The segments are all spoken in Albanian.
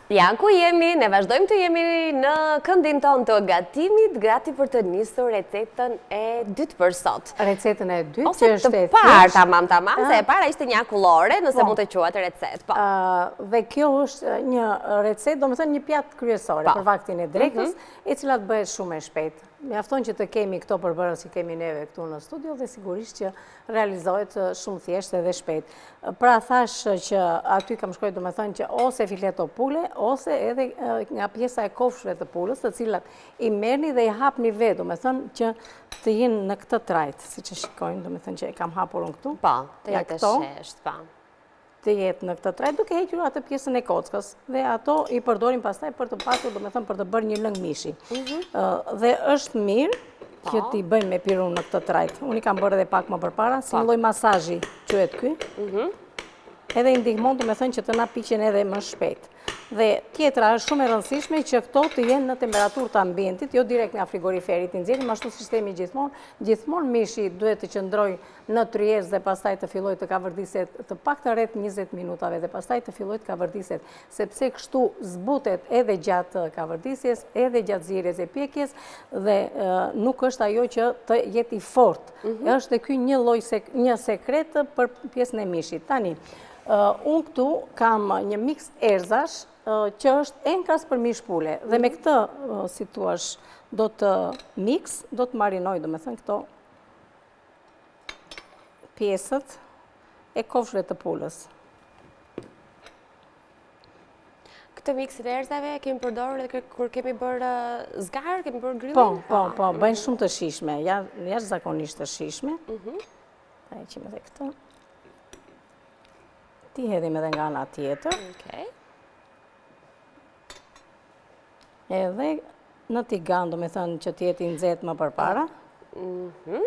Ja, ku jemi, ne vazhdojmë të jemi në këndin tonë të gatimit, gati për të nisur recetën e dytë për sot. Recetën e dytë, ose të parë, tamam, se e para ishte një akullore, nëse mund të quatë recetë. Dhe kjo është një recetë, do më thënë një pjatë kryesore për vaktin e drekës, e cilat bëhet shumë e shpejtë. Mjafton që të kemi këto përbërës që kemi neve këtu në studio dhe sigurisht që realizohet shumë thjeshtë edhe shpejt. Pra thash që aty kam shkruar do me thënë që ose fileto pule, ose edhe nga pjesa e kofshëve të pulës, të cilat i merrni dhe i hapni vetë, do me thënë që të jenë në këtë trajt, si që shikojnë, do me thënë që e kam hapur unë këtu. Po, të jetë shesht, po. Të jetë në këtë trajt, duke hequr atë pjesën e kockës, dhe ato i përdorim pastaj për të pasur, do me thënë, për të bërë një lëng mishi. Dhe është mirë që t'i bëjmë me pirun në këtë trajt. Unë i kam bërë edhe pak më përpara, si një lloj masazhi quhet ky. Edhe i ndihmon, do me thënë, që të na piqen edhe më shpejt. Dhe tjetra është shumë e rëndësishme që këto të jenë në temperaturë të ambientit, jo direkt nga frigoriferit i nxjerrim, ashtu sistemi gjithmonë mishi duhet të qëndroj në tryezë dhe pastaj të filloj të kavërdiset të paktën rreth 20 minutave dhe pastaj të filloj të kavërdiset, sepse kështu zbutet edhe gjatë kavërdisjes, edhe gjatë zierjes e pjekjes dhe nuk është ajo që të jetë i fortë. Është dhe ky një sekret për pjesën e mishit. Tani, unë këtu kam një mix erzash që është enkas për mish pule. Dhe me këtë, si thuash, do të mix, do të marinoj, do me thënë këto pjesët e kofshëve të pulës. Këtë mix të erzave kemi përdorur edhe kur kemi bërë zgarë, kemi bërë grillim? Po, bëjnë shumë të shishme, jashtëzakonisht të shishme. Ta heqim edhe këtë. Ti hedhim edhe nga ana tjetër. Edhe në tigan, do me thënë që t'jeti nxehtë më përpara.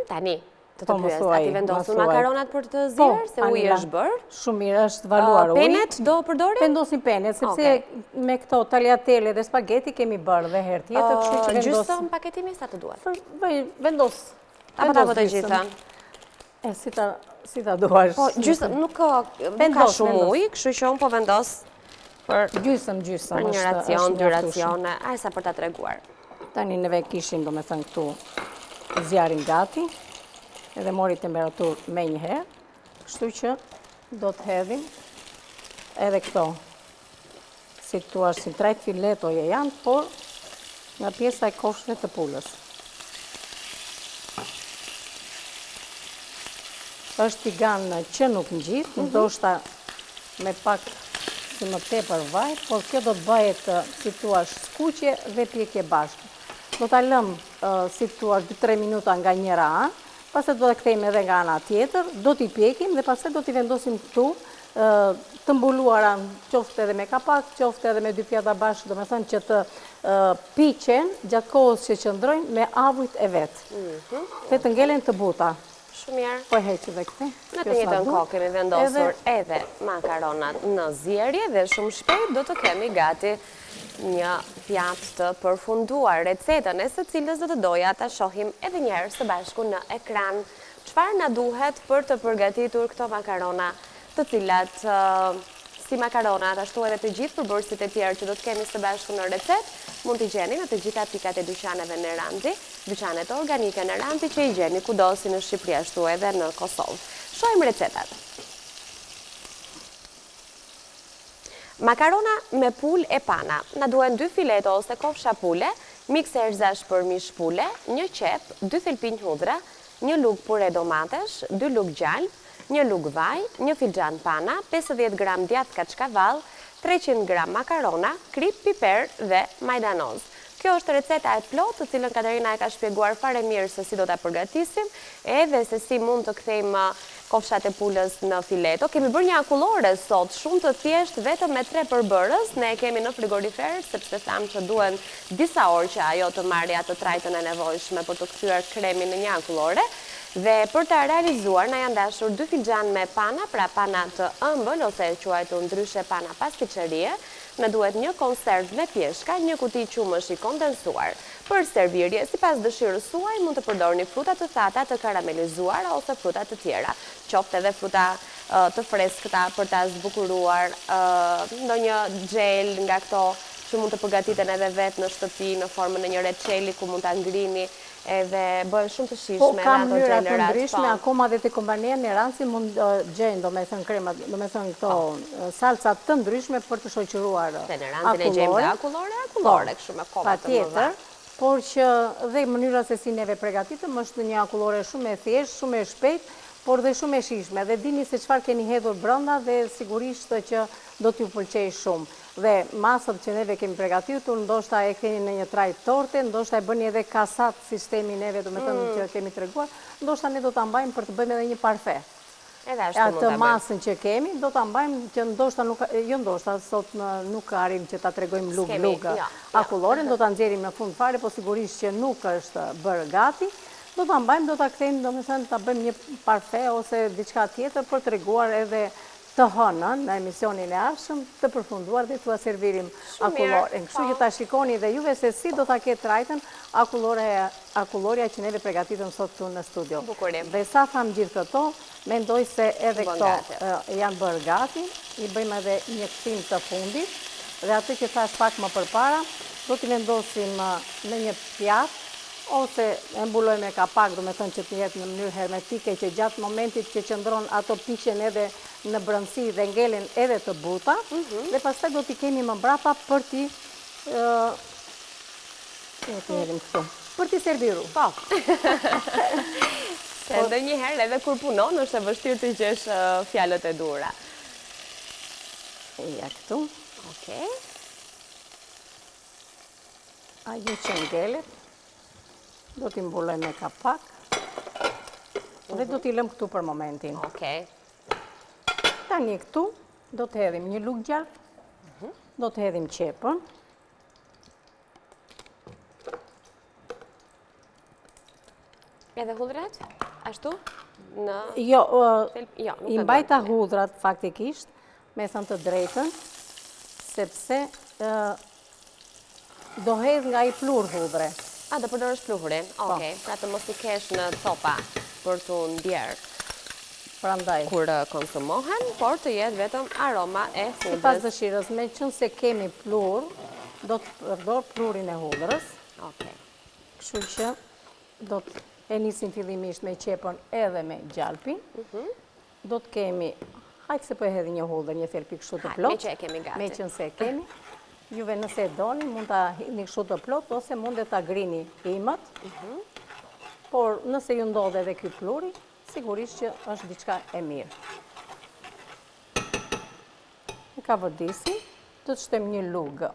Tani, të të pyes, a ti vendosun makaronat për të zirë, se ujë është bërë? Shumë mirë, është valuar ujë. Penet do përdorim? Vendosim penet, sepse me këto tagliatelle dhe spaghetti kemi bërë dhe herë tjetër, kështu që vendosim. Gjysëm paketimi sa të duhet? Vendos. Apo ta të gjitha? Si ta duash. Po, gjysëm, nuk ka shumë ujë, kështu që unë po vendos për gjysëm për një racion, 2 racione, sa për ta treguar. Tani neve kishim, do me thënë këtu, zjarin gati, edhe mori temperaturë me një herë, kështu që do të hedhim edhe këto, si të tuash, si trajt filetoje janë, por nga pjesa e kofshëve të pulës. Është tigan që nuk ngjit, ndoshta me pak si më tepër vaj, por kjo do të bëhet, si tuash, skuqje dhe pjekje bashkë. Do ta lëm, si tuash, 2-3 minuta nga njëra anë, pastaj do të kthejmë edhe nga ana tjetër, do t'i pjekim dhe pastaj do t'i vendosim këtu, të mbuluara, qoftë edhe me kapak, qoftë edhe me 2 pjata bashkë, do me thënë që të piqen gjatë kohës që qëndrojnë me avujt e vetë. Dhe të ngelen të buta. Shumë mirë. Po heqë dhe këte. Në të njëjtën kohë kemi vendosur edhe makaronat në zjerje dhe shumë shpejt do të kemi gati një pjatë të përfunduar. Recetën e së cilës do të doja ta shohim edhe njerë së bashku në ekran. Çfarë na duhet për të përgatitur këto makarona, të cilat si makaronat, ashtu edhe të gjithë përbërësit e tjerë që do të kemi së bashku në recetë, mund t'i gjeni në të gjitha pikat e dyqaneve në Randi, dyqanet organike në Randi që i gjeni kudo si në Shqipëri ashtu edhe në Kosovë. Shohim recetat. Makarona me pul e pana. Na duhen 2 fileto ose kofsha pule, mix erzash për mish pule, 1 qep, 2 thelpinj hudhra, 1 lugë pure domatesh, 2 lugë gjalp, 1 lugë vaj, 1 filxhan pana, 50 gram djath kaçkavall, 300 gram makarona, krip, piper dhe majdanoz. Kjo është receta e plotë, të cilën Katarina e ka shpjeguar fare mirë se si do ta përgatisim, edhe se si mund të kthejmë kofshat e pulës në fileto. Kemi bërë një akullore sot, shumë të thjeshtë, vetëm me 3 përbërës, ne e kemi në frigorifer, sepse thamë që duen disa orë që ajo të marrë atë trajtën e nevojshme për të kthyer kremin në një akullore. Dhe për të realizuar, na janë dashur 2 filxhan me pana, pra pana të ëmbël, ose quajtur ndryshe pana pasticcerie. në duhet një konservë me pjeshka, një kuti qumësh i kondensuar. Për servirje, si pas dëshirës suaj, mund të përdorni fruta të thata të karamelizuara ose fruta të tjera. Qoftë edhe fruta të freskëta për ta zbukuruar, ndonjë xhel nga këto që mund të përgatiten edhe vetë në shtëpi në formën e një reçeli ku mund ta ngrini edhe bëhen shumë të shijshme ka ato mënyra të xhelerat. ndryshme, akoma dhe të kompania në Ranci mund gjejnë, domethënë kremat, domethënë këto salca të ndryshme për të shoqëruar Se në Rancin e gjejmë dhe akullore, kështu me koma të mëdha. Patjetër, por që dhe mënyra se si neve përgatitëm është një akullore shumë e thjeshtë, shumë e shpejtë, por dhe shumë e shijshme. Dhe dini se çfarë keni hedhur brenda dhe sigurisht që do t'ju pëlqejë shumë. Dhe masat që neve kemi përgatitur, ndoshta e keni në një traj torte, ndoshta e bëni edhe kasat sistemi neve, domethënë që kemi treguar, ndoshta ne do ta mbajmë për të bëjmë edhe një parfe. Edhe ashtu mund ta Atë bëjmë. masën që kemi, do ta mbajmë që ndoshta nuk, jo ndoshta, sot nuk arrim që ta tregojmë lug akulloren, do ta nxjerrim në fund fare, po sigurisht që nuk është bërë gati. Do ta mbajmë, do ta kthejmë, domethënë ta bëjmë një parfe ose diçka tjetër për treguar edhe të hënën në emisionin e ardhshëm të përfunduar dhe t'ua servirim akulloren. Kështu që ta shikoni dhe juve se si do ta ketë trajtën akulloria që neve përgatitëm sot këtu në studio. Bukurim. Dhe sa tham gjithë këto, mendoj se edhe këto janë bërë gati, i bëjmë edhe një kthim të fundit dhe atë që thash pak më përpara, do t'i vendosim në një pjatë ose e mbulojmë me kapak, do me thënë që të jetë në mënyrë hermetike, që gjatë momentit që qëndron ato piqen edhe në brëndësi dhe ngelen edhe të buta, dhe pastaj do t'i kemi më mbrapa për t'i për t'i serviru. Po. Se ndonjëherë edhe kur punon është e vështirë të gjesh fjalët e duhura. Ja këtu. Okej. Ajo që ngelet, do t'i mbulojmë me kapak dhe do t'i lëm këtu për momentin. Okej. Tani këtu do të hedhim një lugë gjalp, do të hedhim qepën, Edhe hudhrat? Ashtu? Në... jo, nuk i e mbajta duam. hudhrat faktikisht, me thënë të drejtën, sepse do hedh nga i plur hudhre. A, do përdorësh pluhurin? Okej, pra të mos i kesh në copa për të ndjerë Prandaj, kur konsumohen, por të jetë vetëm aroma e sipas hudrës. dëshirës, me qënë se kemi plur, do të përdor plurin e hudhrës, Okej. kështu që do të e nisim fillimisht me qepën edhe me gjalpin. Do të kemi, hajtë se po e hedhi një hudhër, një thelpi kështu të Hajde, plot. me që e kemi gati. Me qënë se e kemi. Juve nëse e doni, mund ta hidhni kështu të plot, ose mund e ta grini imët. Por nëse ju ndodhe edhe ky pluri, sigurisht që është diçka e mirë. E ka vërdisi, do të shtojmë një lugë.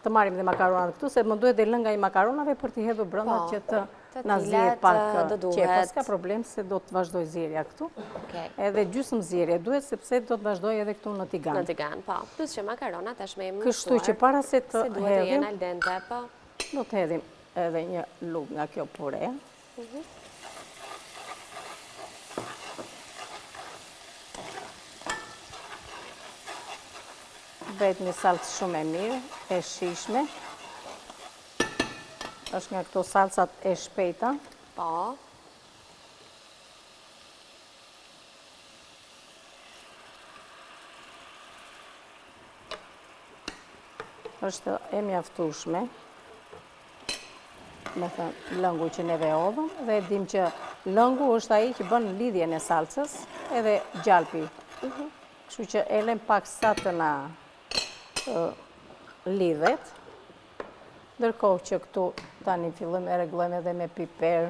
Të marrim dhe makaronat këtu, se më duhet dhe lënga i makaronave për t'i hedhur brenda që të na zjehet pak qepë. S'ka problem se do të vazhdoj zjerja këtu. Edhe gjysmë zjerje duhet, sepse do të vazhdoj edhe këtu në tigan. Në tigan, po. Plus që makaronat tashmë e mësuar. Kështu që para se të duhet të hedhim, jenë al dente, po. do të hedhim edhe një lugë nga kjo pure. Bëhet një salcë shumë e mirë, e shishme. Është nga këto salcat e shpejta. Po. Është e mjaftueshme. Me thënë lëngu që neve hodhëm, dhe dim që lëngu është ai që bën lidhjen e salcës, edhe gjalpi. Kështu që e lëm pak sa të na lidhet. Ndërkohë që këtu tani fillojmë e rregullojmë edhe me piper,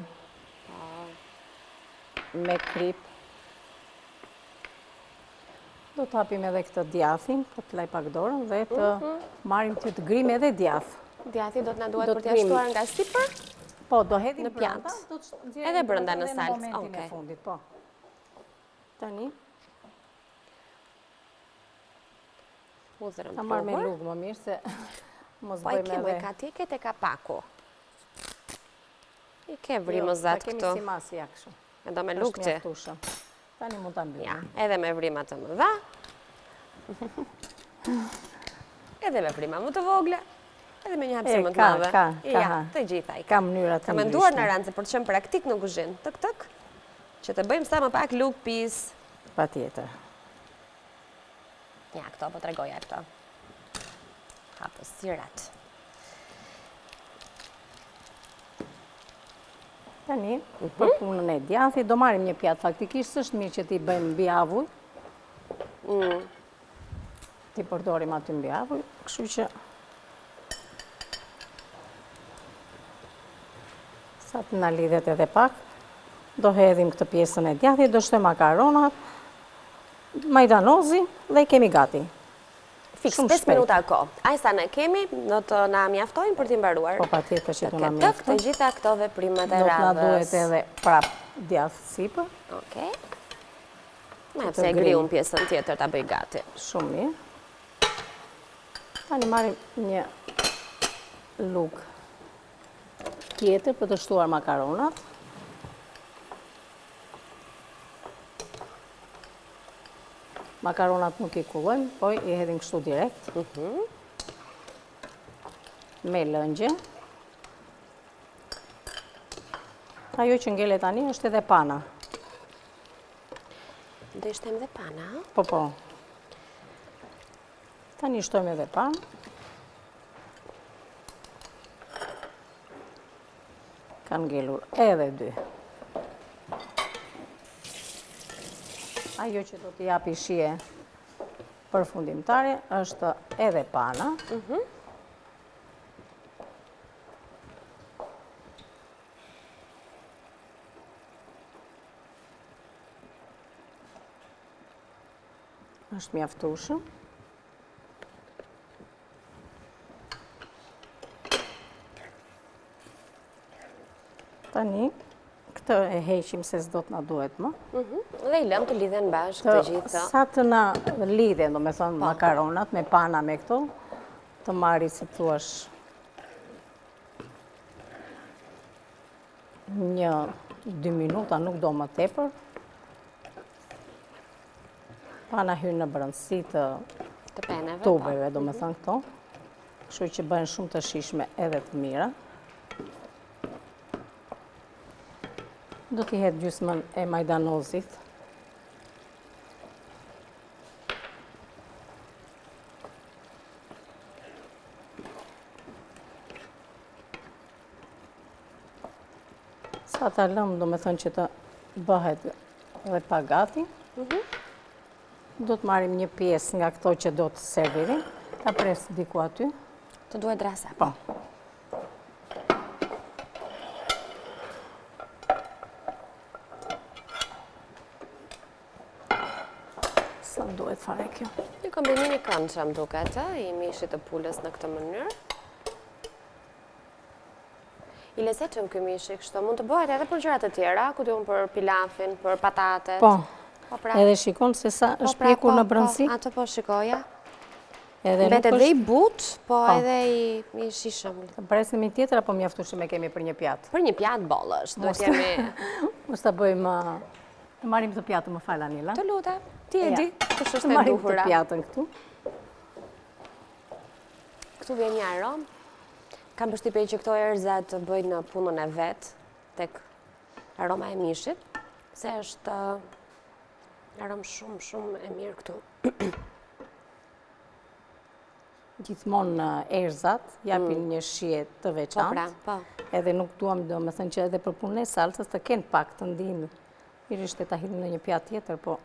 me krip. Do të hapim edhe këtë djathin, po të laj pak dorën dhe të marrim të grim edhe djath. Djathi do të na duhet për t'ia shtuar nga sipër? Po, do hedhim në pjatë. brenda, do të nxjerrim Edhe brenda në edhe salcë, momentin e okej. fundit, po. Tani, Hudhërën ta marr me pluhur. lugë më mirë se mos Po e bëjmë ke edhe... ka ti, ke te kapaku. I ke Jo, vrimëzat ta kemi këtu. si masë ja kështu. E do me Është lukë ti. mjaftueshëm. Tani mund ta mbyllim. Ja, edhe me vrimat të mëdha. edhe veprima më të vogle, edhe me një hapësirë më të ka, madhe. ka, Ja, të gjitha i ka mënyra të Ka menduar në rëndë se për të qenë praktik në kuzhinë, tëk, që të bëjmë sa më pak luk pis. Patjetër. Ja, këto, po të regoja këto. Hapësirat. Tani, për punën e djathit, do marim një pjatë. Faktikisht është mirë që ti bëjmë mbi avuj. Ti përdorim aty mbi avuj, kështu që sa të na lidhet edhe pak, do hedhim këtë pjesën e djathit, do shtoj makaronat, majdanozi dhe i kemi gati. Fiks, Shumë 5 shpejt. minuta ko. Aj sa ne kemi, do të na mjaftojnë për t'i mbaruar. Po patjetër që do na Të mjafton. gjitha këto veprimet e Do të na radhës. duhet edhe prap djath sipër, Okej. Ma pse e griun pjesën tjetër ta bëj gati. shumë mirë. Tani marrim një lug tjetër për të shtuar makaronat. Makaronat nuk i kullojmë, po i hedhim kështu direkt. Me lëngje. Ajo që ngele tani është edhe pana. Do i shtem dhe pana. Po. Tani shtojmë edhe panë. Kanë ngelur edhe 2. Ajo që do t'i japi shije përfundimtare është edhe pana. Është mjaftueshëm. Tani, këtë e heqim se s'do t'na duhet më. Dhe i lëm të lidhen bashkë të gjitha. Sa të na lidhen, do me thonë, makaronat me pana me këto, të marri, si thuash, 1-2 minuta, nuk do më tepër. Pana hyrë në brëndësi të Të peneve. tubeve, do me thënë këto. Kështu që bëhen shumë të shishme edhe të mira. Do t'i hedh gjysmën e majdanozit. Sa ta lëmë, do me thënë që të bëhet dhe pa gati. Do të marim një pjesë nga këto që do të servirim, ta presë diku aty. Të duhet drasa. Po. Sa më duhet fare kjo? Një kombinim i këndshëm duket, i mishit të pulës në këtë mënyrë. I lezetshëm ky mishi kështu, mund të bëhet edhe për gjërat të tjera, ku diun për pilafin, për patatet. Po, pra. edhe shikon se sa është pjekur në brëndësi. Ato po shikoja. Edhe Mbet nuk edhe i është... but, po edhe i shishëm. Të presim një tjetër, apo mjaftueshëm e kemi për një pjatë? Për një pjatë bollësh, duhet jemi... Mos ta bëjmë... Të marim të pjatë, më fal Anila. Të lutem, ti e di, kush është Të e marim të duhura. pjatën këtu. Këtu vjen një aromë. Kam përshtypjen që këto erëza të bëjnë punën e vet tek aroma e mishit, se është aromë shumë e mirë këtu. Gjithmonë erëzat japin një shije të Po veçantë. pra, po. Edhe nuk duam, do me thënë që edhe për punën e salsës të kenë pak të ndinë. Mirështë ta hidhim në një pjatë tjetër, po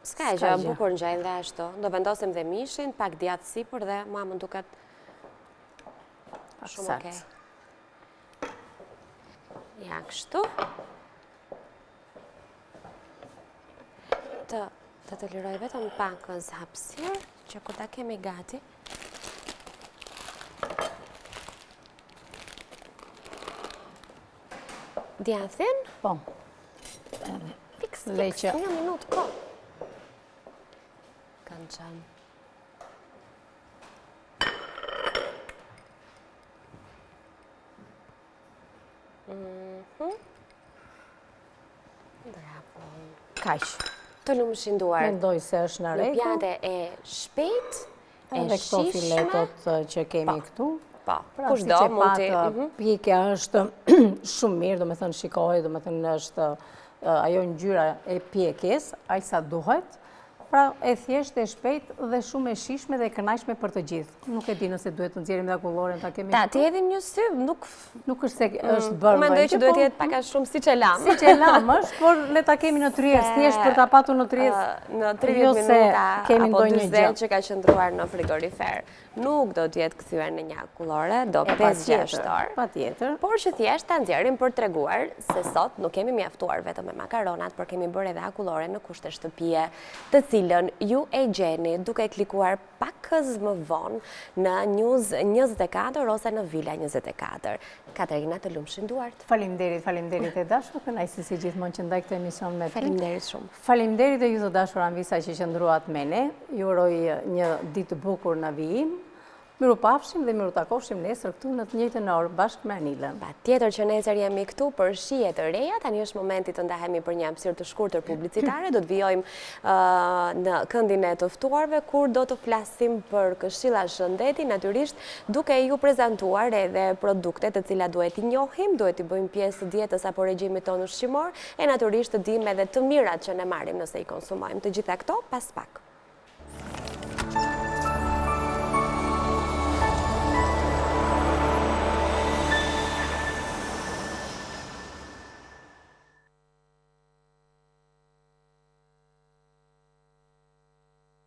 Ska e gjë, bukur ngjajnë dhe ashtu. Do vendosim dhe mishin, pak djathë sipër dhe mua më duket shumë okej. Ja, kështu. Të liroj vetëm pak hapësirë, që kur ta kemi gati. Djathin? po. Fiks, Leqe. një minutë ko. Kanë qanë. Bravo. Kaq. Të lumë shinduar. Mendoj se është në Një rregull. pjatë e shpejt, Edhe këto filetot që kemi këtu. Po, Pra, kush si do që mund t'i... patë, pikja është shumë mirë, do me thënë shikoj, do me thënë është ajo ngjyra e pjekjes, aq sa duhet, pra e thjesht, e shpejt dhe shumë e shishme dhe e kënaqshme për të gjithë. Nuk e di nëse duhet të nxjerrim dhe kulloren ta kemi. Ta t'jedhim një sy, nuk është se është bërë. Mendoj që duhet jetë pak a shumë siç e lam. Siç e lam është, por le ta kemi në tryezë, thjesht për ta patur në tryezë. Në 30 minuta kemi apo ndonjë 40 gjë që ka qëndruar në frigorifer. Nuk do të jetë kthyer në një akullore, do 5-6 orë. Patjetër. Por që thjesht ta nxjerrim për treguar se sot nuk kemi mjaftuar vetëm me makaronat, por kemi bërë edhe akullore në kushte shtëpie, të cilën ju e gjeni duke klikuar pakës më vonë në News 24 ose në Villa 24. Katerina, të lumshin duart. Faleminderit e dashur, kënaqësi si gjithmonë që ndaj këtë emision me ty. Faleminderit shumë. Faleminderit e ju të dashur anvisa që qëndruat me ne. Ju uroj një ditë të bukur në vijim. Miru pafshim dhe miru takofshim nesër këtu në të njëjtën orë bashkë me Anilën. Patjetër që nesër jemi këtu për shije të reja, tani është momenti të ndahemi për një hapësirë të shkurtër publicitare, do të vijojmë në këndin e të ftuarve kur do të flasim për këshilla shëndeti, natyrisht duke ju prezantuar edhe produkte të cilat duhet i njohim, duhet i bëjmë pjesë të dietës apo regjimit tonë ushqimor, e natyrisht të dim edhe të mirat që ne marrim nëse i konsumojmë. Të gjitha këto pas pak.